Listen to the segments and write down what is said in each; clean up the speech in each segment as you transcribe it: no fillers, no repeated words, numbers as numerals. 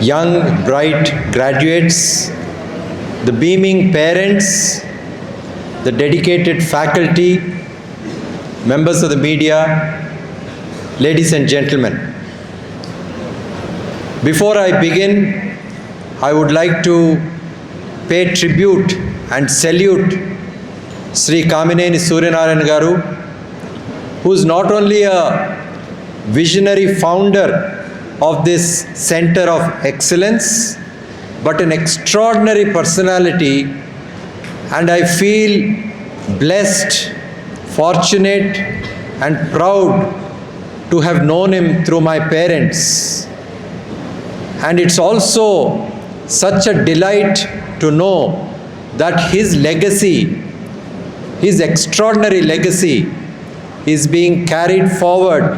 young, bright graduates, the beaming parents, the dedicated faculty, members of the media, ladies and gentlemen. Before I begin, I would like to pay tribute and salute Sri Kamineni Garu, who is not only a visionary founder of this Center of Excellence, but an extraordinary personality, and I feel blessed, fortunate, and proud to have known him through my parents. And it's also such a delight to know that his legacy, his extraordinary legacy, is being carried forward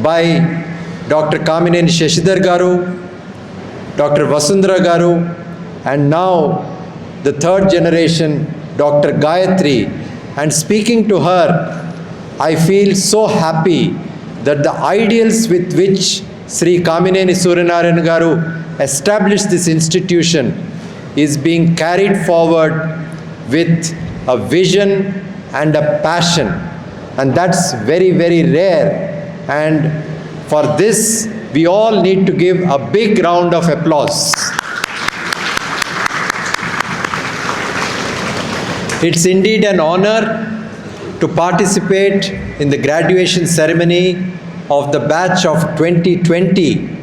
by Dr. Kamineni Garu, Dr. Vasundhara Garu, and now the third generation, Dr. Gayatri. And speaking to her, I feel so happy that the ideals with which Sri Kamineni Garu established this institution is being carried forward with a vision and a passion. And that's very, very rare. And for this, we all need to give a big round of applause. It's indeed an honor to participate in the graduation ceremony of the batch of 2020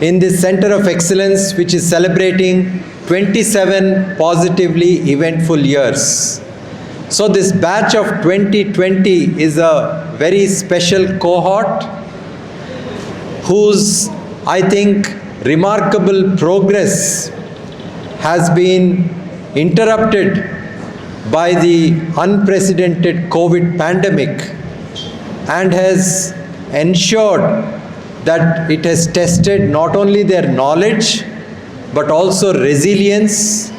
in this Center of Excellence, which is celebrating 27 positively eventful years. So this batch of 2020 is a very special cohort whose, I think, remarkable progress has been interrupted by the unprecedented COVID pandemic and has ensured that it has tested not only their knowledge but also resilience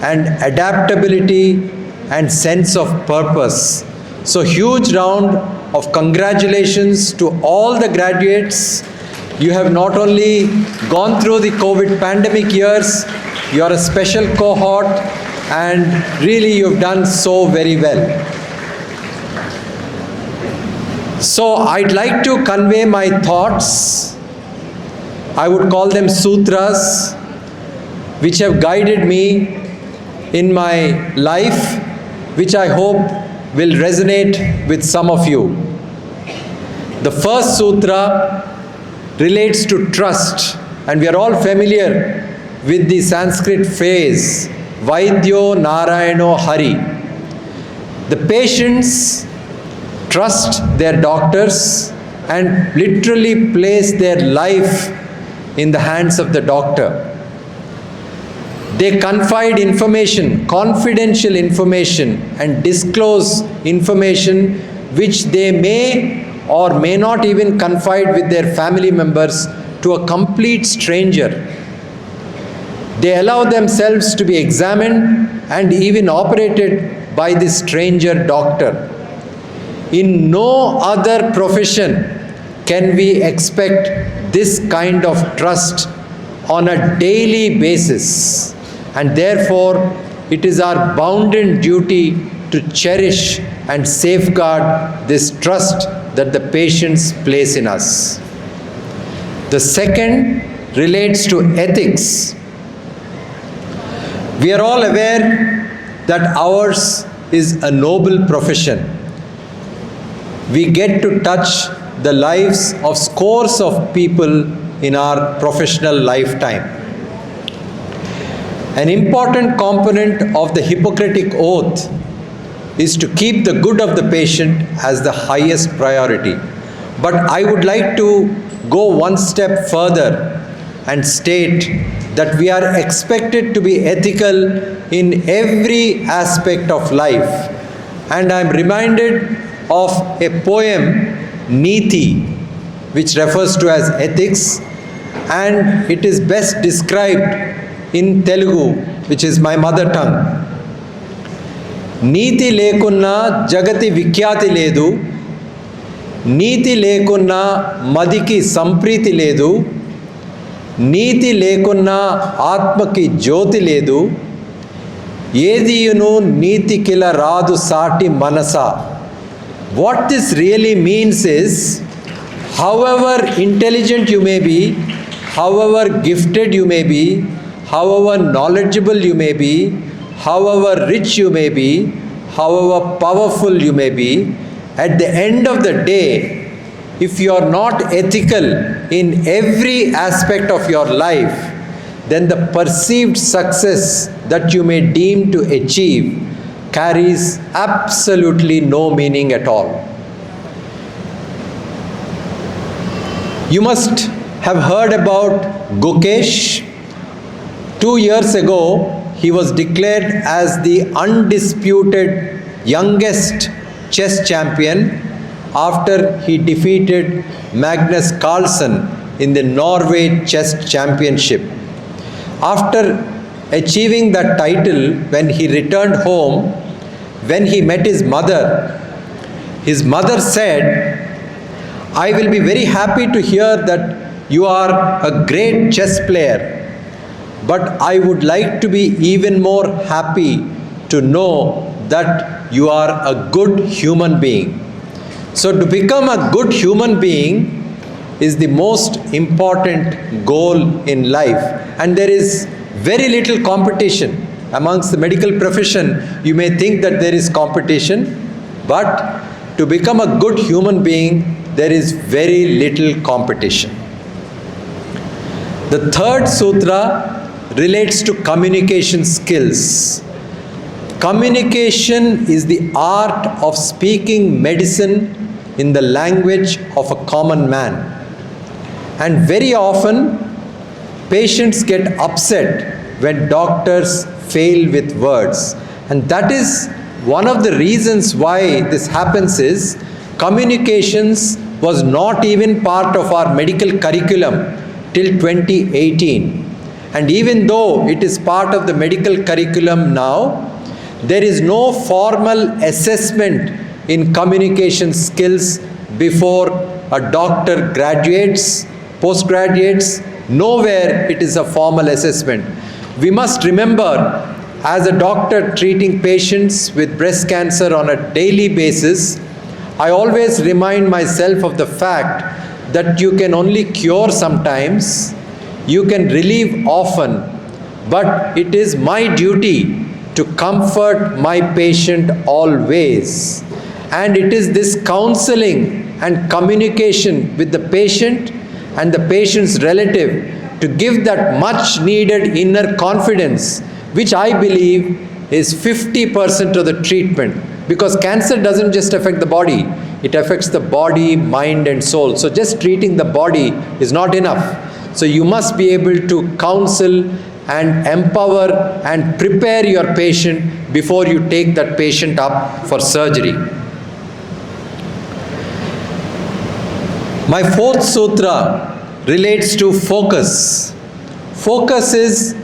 and adaptability and sense of purpose. So huge round of congratulations to all the graduates. You have not only gone through the COVID pandemic years, you are a special cohort, and really you've done so very well. So I'd like to convey my thoughts. I would call them sutras, which have guided me in my life, which I hope will resonate with some of you. The first sutra relates to trust, and we are all familiar with the Sanskrit phrase, Vaidyo Narayano Hari. The patients trust their doctors and literally place their life in the hands of the doctor. They confide information, confidential information, and disclose information which they may or may not even confide with their family members to a complete stranger. They allow themselves to be examined and even operated by this stranger doctor. In no other profession can we expect this kind of trust on a daily basis, and therefore it is our bounden duty to cherish and safeguard this trust that the patients place in us. The second relates to ethics. We are all aware that ours is a noble profession. We get to touch the lives of scores of people in our professional lifetime. An important component of the Hippocratic Oath is to keep the good of the patient as the highest priority. But I would like to go one step further and state that we are expected to be ethical in every aspect of life. And I'm reminded of a poem, Niti, which refers to as ethics, and it is best described in Telugu, which is my mother tongue. నీతి లేకున్నా జగతి విఖ్యాతి లేదు, నీతి లేకున్నా మదికి సంప్రీతి లేదు, నీతి లేకున్నా ఆత్మకి జ్యోతి లేదు, ఏదియును నీతికిల రాదు సాటి మనసా. What this really means is, however intelligent you may be, however gifted you may be, however knowledgeable you may be, however rich you may be, however powerful you may be, at the end of the day, if you are not ethical in every aspect of your life, then the perceived success that you may deem to achieve carries absolutely no meaning at all. You must have heard about Gukesh. 2 years ago, he was declared as the undisputed youngest chess champion after he defeated Magnus Carlsen in the Norway Chess Championship. After achieving that title, when he returned home, when he met his mother said, "I will be very happy to hear that you are a great chess player, but I would like to be even more happy to know that you are a good human being." So to become a good human being is the most important goal in life, and there is very little competition. Amongst the medical profession, you may think that there is competition, but to become a good human being, there is very little competition. The third sutra relates to communication skills. Communication is the art of speaking medicine in the language of a common man. And very often, patients get upset when doctors fail with words. And that is one of the reasons why this happens is communications was not even part of our medical curriculum till 2018. And even though it is part of the medical curriculum now, there is no formal assessment in communication skills before a doctor graduates, postgraduates. Nowhere it is a formal assessment. We must remember, as a doctor treating patients with breast cancer on a daily basis, I always remind myself of the fact that you can only cure sometimes, you can relieve often, but it is my duty to comfort my patient always. And it is this counseling and communication with the patient and the patient's relative to give that much needed inner confidence, which I believe is 50% of the treatment. Because cancer doesn't just affect the body, it affects the body, mind and soul. So just treating the body is not enough. So you must be able to counsel and empower and prepare your patient before you take that patient up for surgery. My fourth sutra relates to focus. Focus is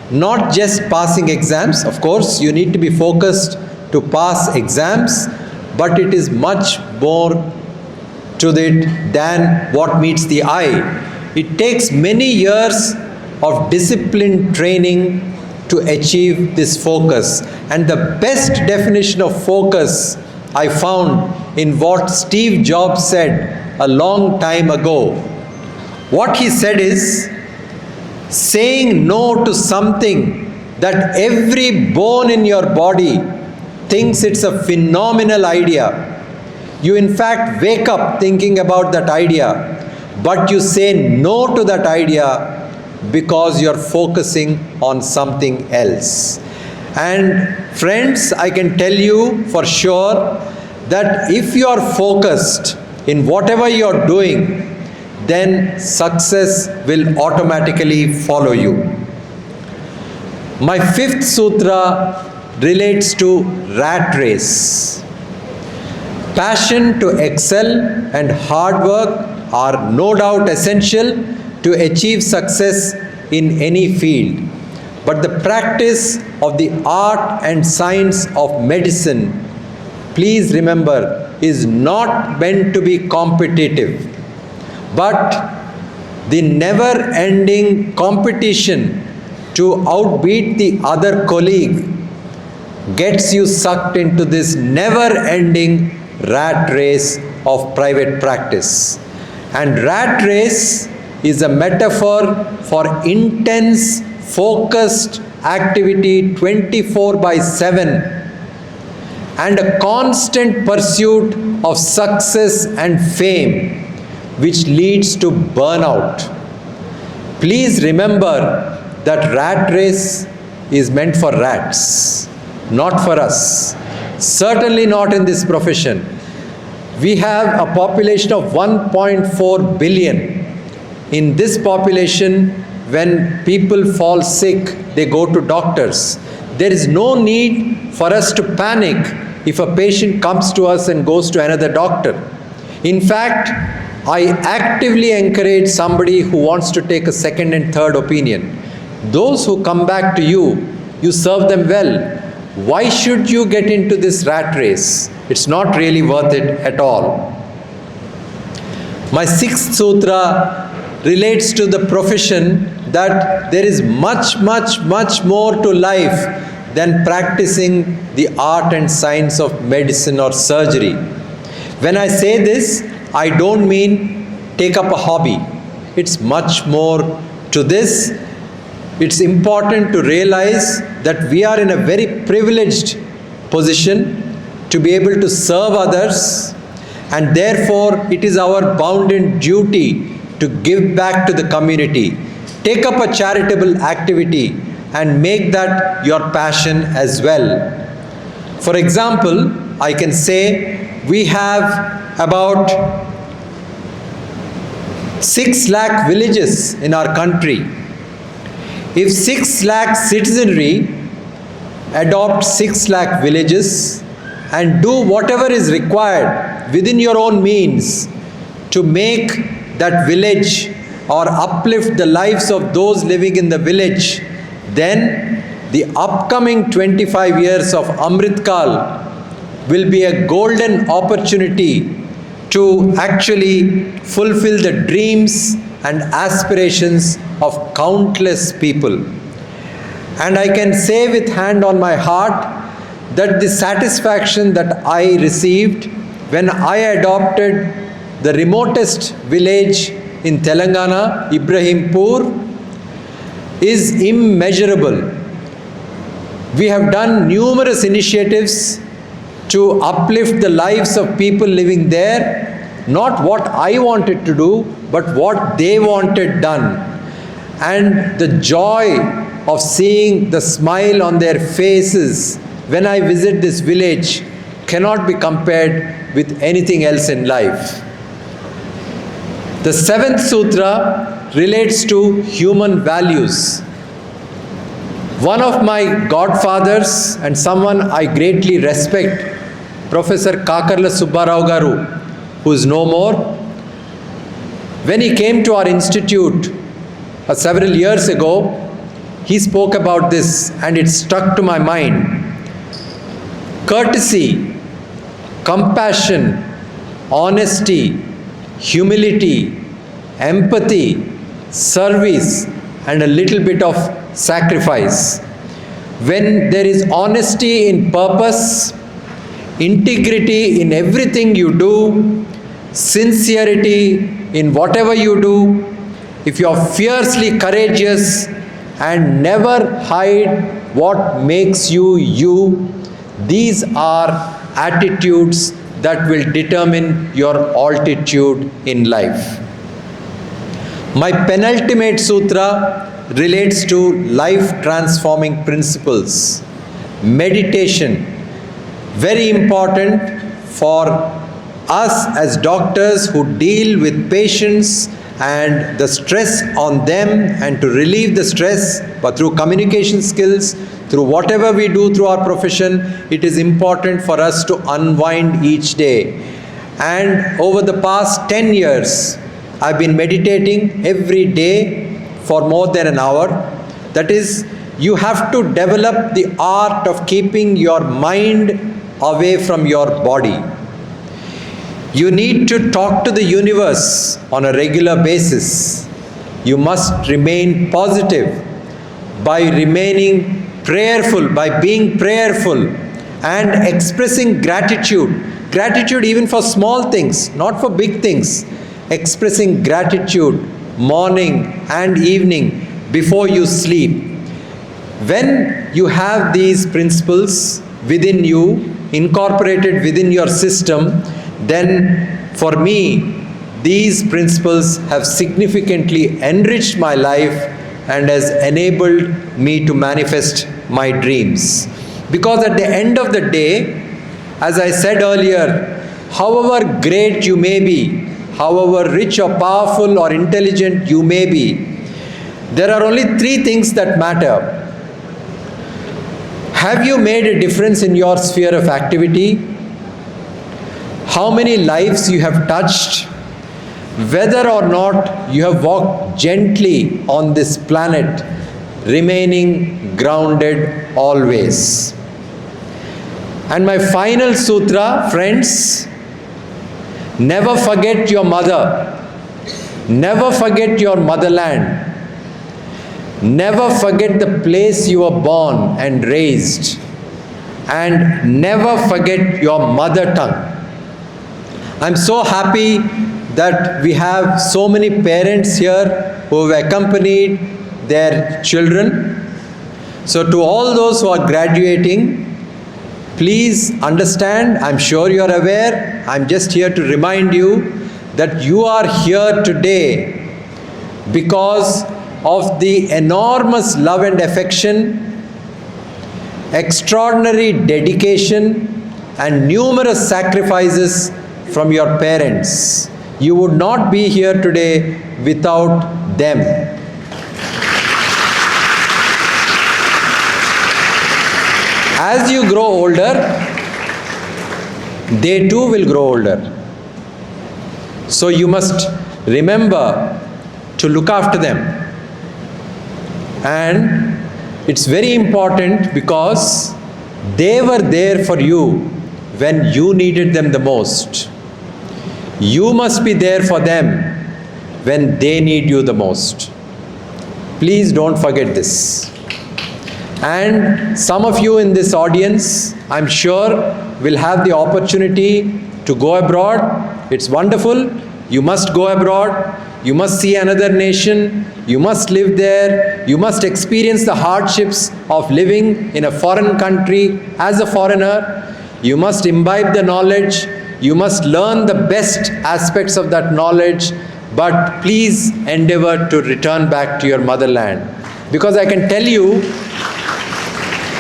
not just passing exams. Of course, you need to be focused to pass exams, but it is much more to it than what meets the eye. It takes many years of disciplined training to achieve this focus. And the best definition of focus I found in what Steve Jobs said a long time ago. What he said is, saying no to something that every bone in your body thinks it's a phenomenal idea. You in fact wake up thinking about that idea, but you say no to that idea because you're focusing on something else. And friends, I can tell you for sure that if you are focused in whatever you're doing, then success will automatically follow you. My fifth sutra relates to rat race. Passion to excel and hard work are no doubt essential to achieve success in any field. But the practice of the art and science of medicine, please remember, is not meant to be competitive, but The never-ending competition to outbeat the other colleague gets you sucked into this never-ending rat race of private practice. And rat race is a metaphor for intense, focused activity 24/7 and a constant pursuit of success and fame, which leads to burnout. Please remember that rat race is meant for rats, not for us. Certainly not in this profession. We have a population of 1.4 billion. In this population, when people fall sick, they go to doctors. There is no need for us to panic if a patient comes to us and goes to another doctor. In fact, I actively encourage somebody who wants to take a second and third opinion. Those who come back to you, you serve them well. Why should you get into this rat race? It's not really worth it at all. My sixth sutra relates to the profession that there is much more to life than practicing the art and science of medicine or surgery. When I say this, I don't mean take up a hobby. It's much more to this. It's important to realize that we are in a very privileged position to be able to serve others, and therefore it is our bounden duty to give back to the community. Take up a charitable activity and make that your passion as well. For example, I can say we have about 6 lakh villages in our country. If 6 lakh citizenry adopt 6 lakh villages and do whatever is required within your own means to make that village or uplift the lives of those living in the village, then the upcoming 25 years of Amrit Kal will be a golden opportunity to actually fulfill the dreams and aspirations of countless people. And I can say with hand on my heart that the satisfaction that I received when I adopted the remotest village in Telangana, Ibrahimpur, is immeasurable. We have done numerous initiatives to uplift the lives of people living there, not what I wanted to do, but what they wanted done. And the joy of seeing the smile on their faces when I visit this village cannot be compared with anything else in life. The seventh sutra relates to human values. One of my godfathers and someone I greatly respect, Professor Kakarla Subbarao Garu, who is no more, when he came to our institute several years ago, he spoke about this and it stuck to my mind. Courtesy, compassion, honesty, humility, empathy, service, and a little bit of sacrifice. When there is honesty in purpose, integrity in everything you do, sincerity in whatever you do, if you are fiercely courageous and never hide what makes you you, these are attitudes that will determine your altitude in life. My penultimate sutra relates to life-transforming principles. Meditation, very important for us as doctors who deal with patients and the stress on them, and to relieve the stress, but through communication skills, through whatever we do through our profession, it is important for us to unwind each day. And over the past 10 years, I've been meditating every day for more than an hour. That is, you have to develop the art of keeping your mind away from your body. You need to talk to the universe on a regular basis. You must remain positive by remaining prayerful, by being prayerful and expressing gratitude. Gratitude even for small things, not for big things. Expressing gratitude morning and evening before you sleep. When you have these principles within you, incorporated within your system, then for me, these principles have significantly enriched my life and has enabled me to manifest my dreams. Because at the end of the day, as I said earlier, however great you may be, however rich or powerful or intelligent you may be, there are only three things that matter. Have you made a difference in your sphere of activity? How many lives you have touched? Whether or not you have walked gently on this planet, remaining grounded always. And my final sutra, friends, never forget your mother. Never forget your motherland. Never forget the place you were born and raised. And never forget your mother tongue. I'm so happy that we have so many parents here who have accompanied their children. So to all those who are graduating, please understand, I'm sure you're aware, I'm just here to remind you that you are here today because of the enormous love and affection, extraordinary dedication, and numerous sacrifices from your parents. You would not be here today without them. As you grow older, they too will grow older. So you must remember to look after them. And it's very important because they were there for you when you needed them the most. You must be there for them when they need you the most. Please don't forget this. And some of you in this audience, I'm sure, will have the opportunity to go abroad. It's wonderful. You must go abroad. You must see another nation. You must live there. You must experience the hardships of living in a foreign country as a foreigner. You must imbibe the knowledge. You must learn the best aspects of that knowledge. But please endeavor to return back to your motherland. Because I can tell you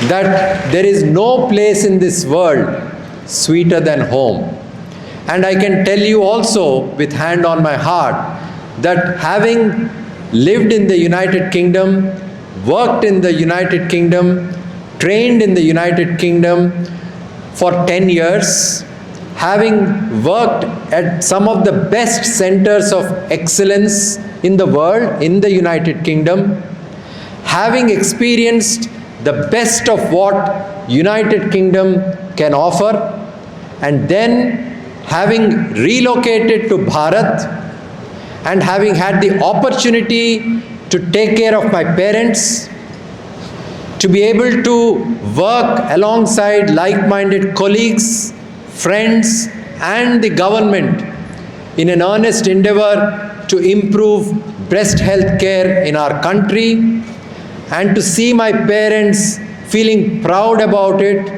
that there is no place in this world sweeter than home. And I can tell you also, with hand on my heart, that having lived in the United Kingdom, worked in the United Kingdom, trained in the United Kingdom for 10 years, having worked at some of the best centers of excellence in the world, in the United Kingdom, having experienced the best of what United Kingdom can offer, and then having relocated to Bharat and having had the opportunity to take care of my parents, to be able to work alongside like-minded colleagues, friends, and the government in an earnest endeavor to improve breast health care in our country, and to see my parents feeling proud about it,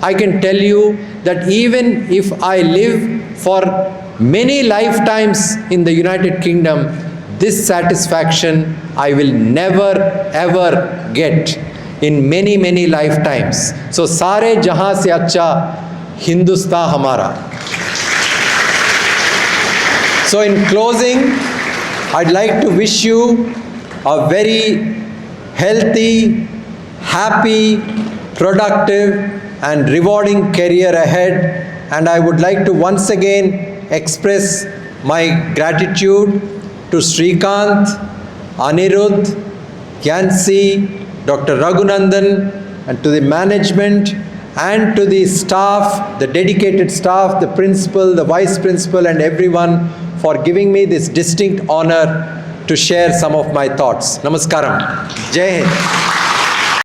I can tell you that even if I live for many lifetimes in the United Kingdom, this satisfaction I will never ever get in many, many lifetimes. So, सारे जहां से अच्छा हिंदुस्तान हमारा. So, in closing, I'd like to wish you a very healthy, happy, productive, and rewarding career ahead. And I would like to once again express my gratitude to Srikanth, Anirudh, Yancy, Dr. Raghunandan, and to the management and to the staff, the dedicated staff, the principal, the vice principal, and everyone for giving me this distinct honor to share some of my thoughts. Namaskaram. Jai Hind.